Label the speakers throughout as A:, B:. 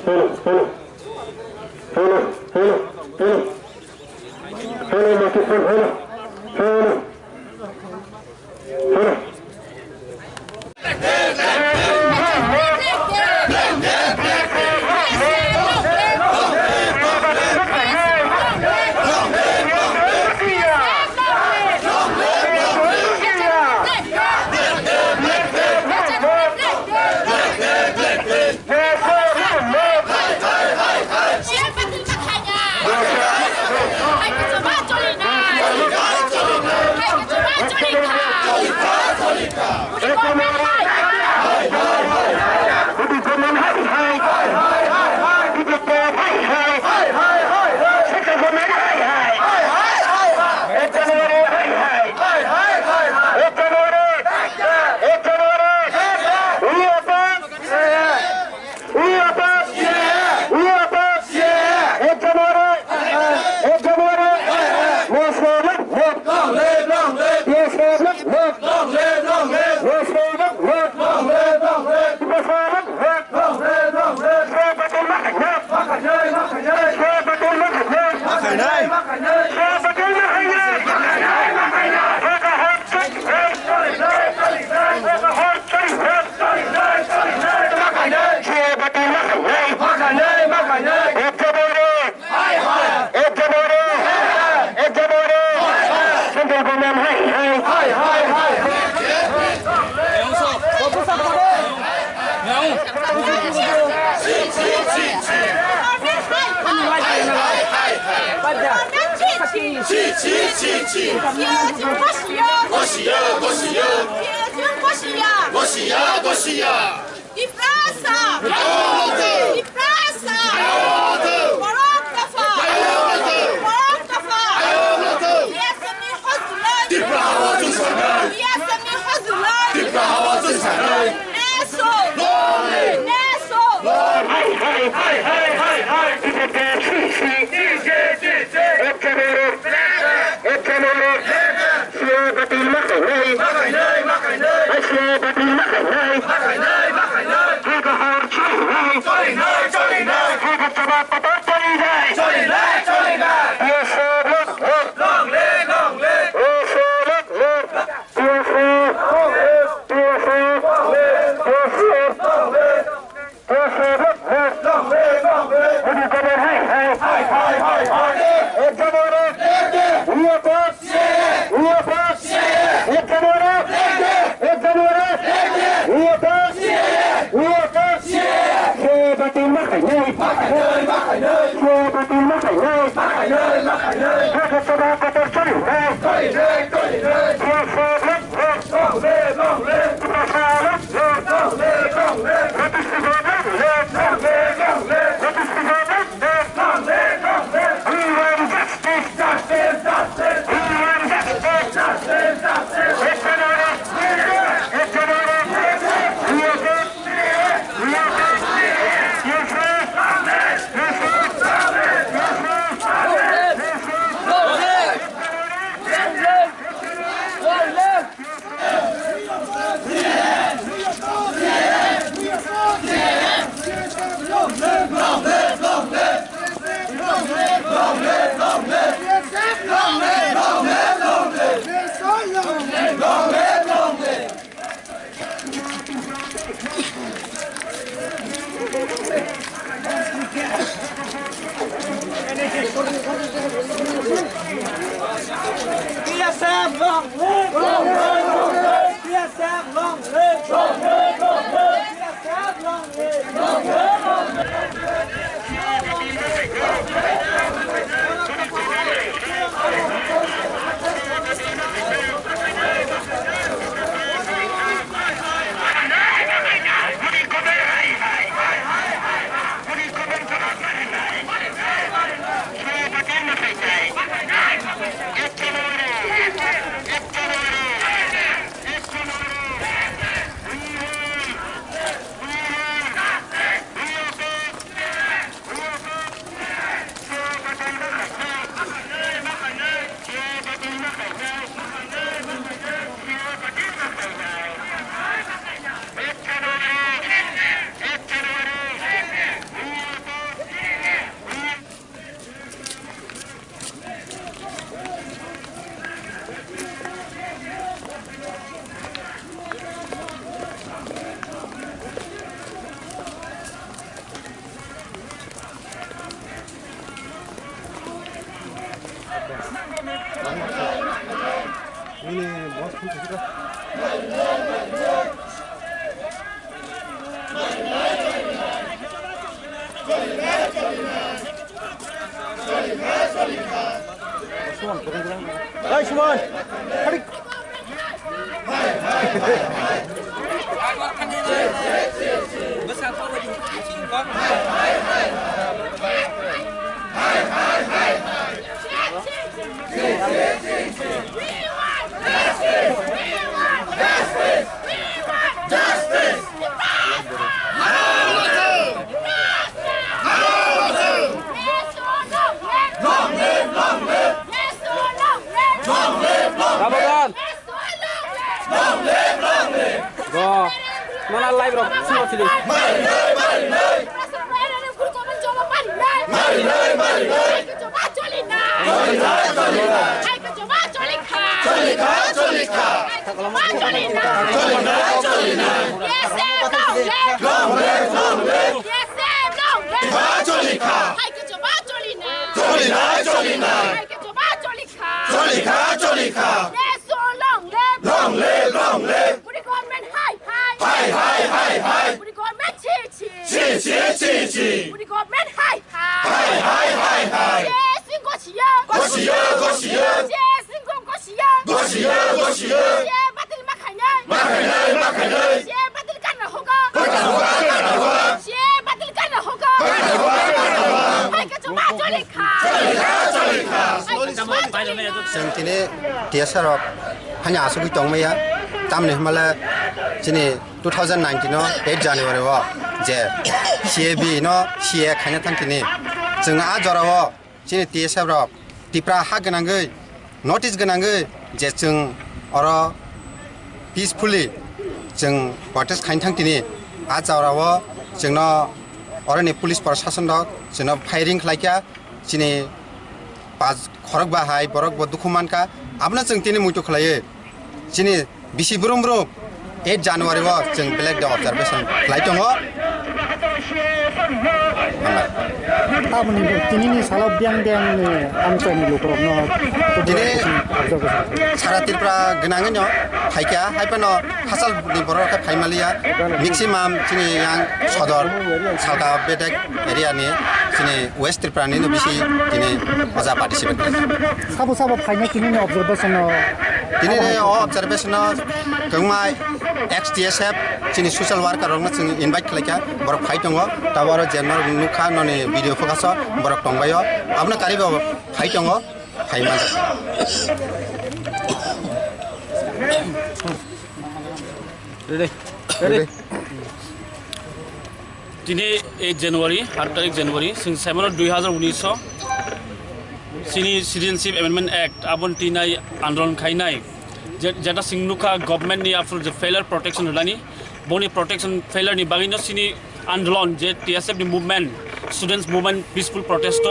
A: Long live! Mana live rock semua sini. Mari.
B: Sentini tiasa rok hanya asuh tong maya tamne mala sini 2019 no 8 January wa je CAB no CA khanya tangkini जों आ जराव sini tiasa rok tipra ha ganangai notice ganangai je जों oro peacefully जों protest खाइन tangkini आ जराव जोंनो orani police प्रशासन दक जोंनो फायरिं खालायका sini pas खरक बाहाय बरक बदुखुमान का आपना जों तिनि मुइतो खलायो सिनि बिसि ब्रुम 8 January व जों ब्लैक डे ऑब्जर्वेशन फ्लाइट दङ
C: तामनि तिनिनि सालाव ब्यां आमचनि लोकरनो
B: दिने सारा तिरप्रा गनाङैनो फाइका हाइपनो हासाल नि बरका फाइमालिया मैक्सिमाम सिनि यां सदर सालका बेटेक एरियानि सिनि वेस्ट त्रिपुरानि बिसि दिने मजा पार्टिसिपेट
C: साबो फाइना किनि ऑब्जर्वेशन
B: दिने ऑब्जर्वेशन गंमाय XTSF सिनि सोशल वर्कर रंनो जों इनभाइट खालायका बरक फाइट दङ तावर जेनर नुखा ननि भिडियो फोकास बरक दंबायो आपना कारिबो फाइट दङ फाइमा रेडी
D: दिनै 8 January 8 तारिख January जों 2019 सिनि सिटिजनशिप एमेंडमेंट एक्ट आबन तिनाय आंदोलन खायनाय जेटा सिंनुखा गवर्नमेंट नि आफ्टर द फेलियर प्रोटेक्शन हलानि बनि प्रोटेक्शन फेलियर नि बागिनो सिनि आंदोलन जे TSF नि movement students movement peaceful protest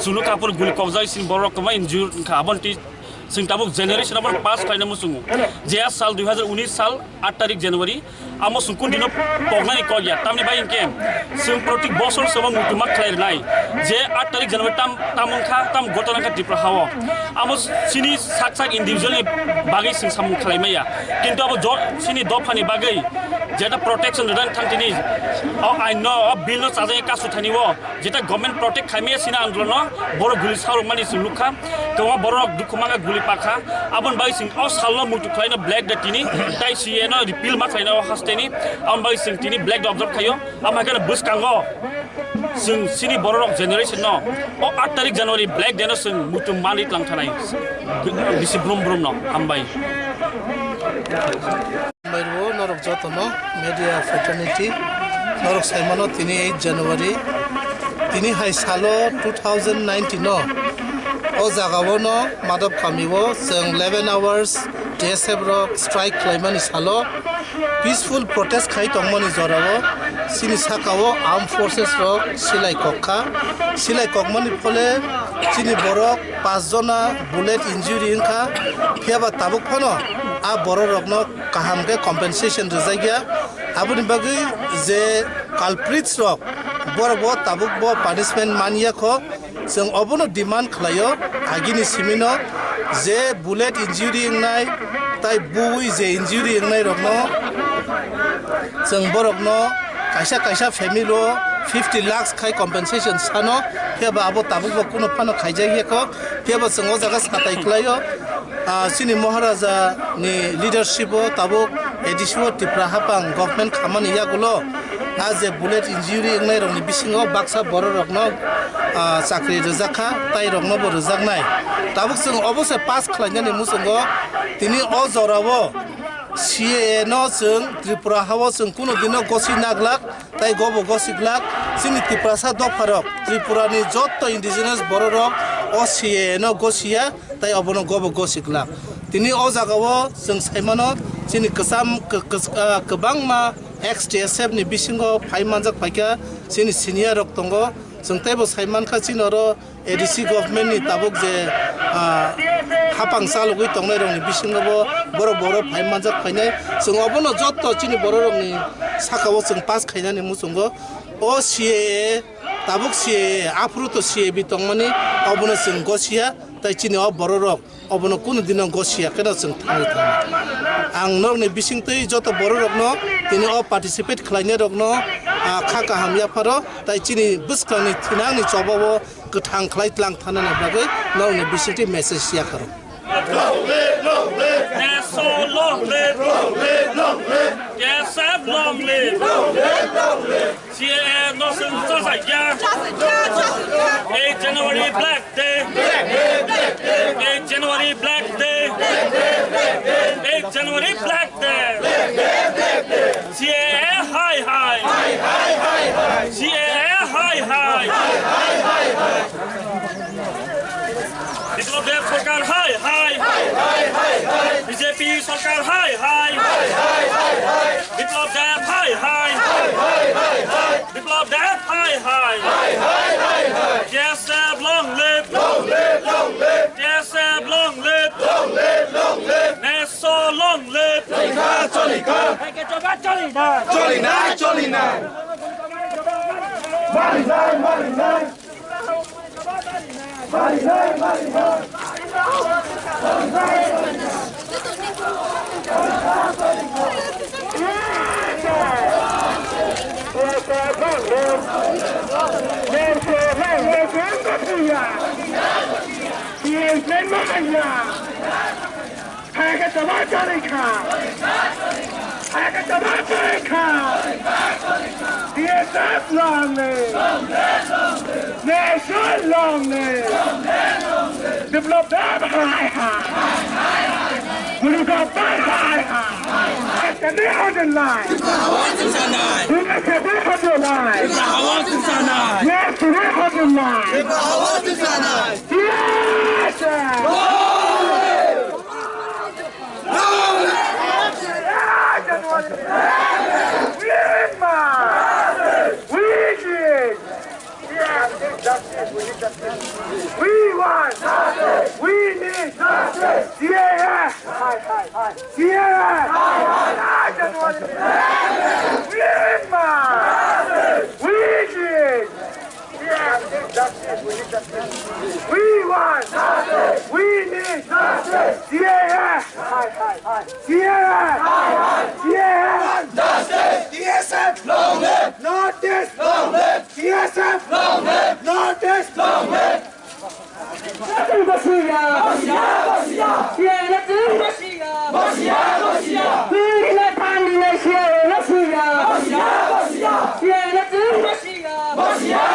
D: सुनुखापुर गुलि कबजाय सिन बरक कमा इनजुर आबन ति सिं ताबुक जेनेरेशन आबन पास खायना मुसुङु जे साल 2019 साल 8 तारिख January आमो सुकुन दिनो पगनानि कया तामनि बाय इनके सिं प्रति बसर सबं मुतुमा खायरनाय जे 8 तारिख January तामखा ताम गतनाखा दिप्र हाव आमो सिनि साक इंडिविजुअली बागै सिं सामु खालायमाया किन्तु आबो सिनि दफानि बागै जेटा प्रोटेक्शन रदान थांतिनि आई नो बिल नो चाजे कासु थानिवो जेटा गवर्नमेंट प्रोटेक्ट खायमे सिना आंदोलन बर गुलि सारो मानि सुलुखा तवा बर दुखुमागा गुलि पाखा आबन बाय सिं अ सालनो मुतु खायना ब्लैक डेटिनि ताइ सिएनो रिपिल मा खायना हास्टेनि आम बाय सिं तिनि ब्लैक ऑब्जर्व खायो आमागेना बुसकांगो जों सिनि बरक जेनेरेशन न 8 तारिख January ब्लैक डे न जों मुतु मानि लांथानाय बिसि ब्रुम न हामबाय
E: Bairo norok jotono media fraternity norok saimano tini 8 January tini hai salo 2019 no o jagawo no madop kamiwo जों 11 hours TSF rock strike claimani salo peaceful protest khai tongmani jorawo sini sakawo armed forces rock silai kokmani phole sini borok 5 jona bullet injury inka phiaba tabuk phono a boro rokno kahamke compensation rejaiya abuni bagi je culprits rok borbo tabuk bo punishment mania kho जों अबनो demand खालायो आगिनि सिमिनो जे bullet injury इंनाय tai bui je injury ngai rok no jeng borok no kaisa family lo 50 lakhs khai compensation sano pheba abo tabu bo kuno phano khaijai he ko pheba jeng o jaga satai khlaio sini maharaja ni leadership o tabu edisho tipra hapang government khamani yagulo as a bullet injury ngai rok ni bisingo baksa borok rok no chakri rojaka tai rok no bo rojaknai tabu jeng obose pass khlainani musungo tini o jorabo CA no jeng Tripura hawo jeng kuno dino gosi naglak tai gobo gosi glak sini Tripura sa dofarok Tripura ni jotto indigenous borok o CA no gosia tai obono gobo gosi glak tini o jagao jeng saimano sini kesam kebangma XTSF ni bisingo phaimanjak phaika sini senior rok tongo jeng taibo saiman kha sinoro ADC government ni tabuk je hapang salugui tongnai rok ni bisingo bo boro phaimanjak phainai jeng obono jotto chini borok ni sakao jeng pass khainani musungo o CA tabuk CA afruto CA bi tongmani obono jeng gosia tai chini o borok obono kuno dino gosia kena jeng thani ang nok ni bisingtei joto borok no tini o participate khlaine rok no kha kaham ya pharo tai chini buskang ni thinang ni chobabo gthang khlai tlang thanana bagai nok ni bisingti message ya kharo
D: Long live, long live. Yes, so long live, long live, long live. Yes, I'm long live, long live, long live. CA Northern Tasaya. 8 January Black Day. 8 January Black Day. 8 January Black Day. CA high high. CA high high. Biplab সরকার হাই হাই BJP সরকার হাই হাই বিপ্লব দেব হাই হাই বিপ্লব দেব হাই হাই DSF long live DSF long live Neso long live
A: চলি না DSF long live. Nation long live. Develop them high high. We got that high high. Get the hundred line. We get the 100 line. Yes, the 100 line. Yes. We want justice. We need justice. Yeah. Yeah. I just want to we need justice. We need justice. We want justice. We need justice. Yeah. Yeah. Justice. DSF long live. Not this long live. DSF long live. Not this long live. Bosnia.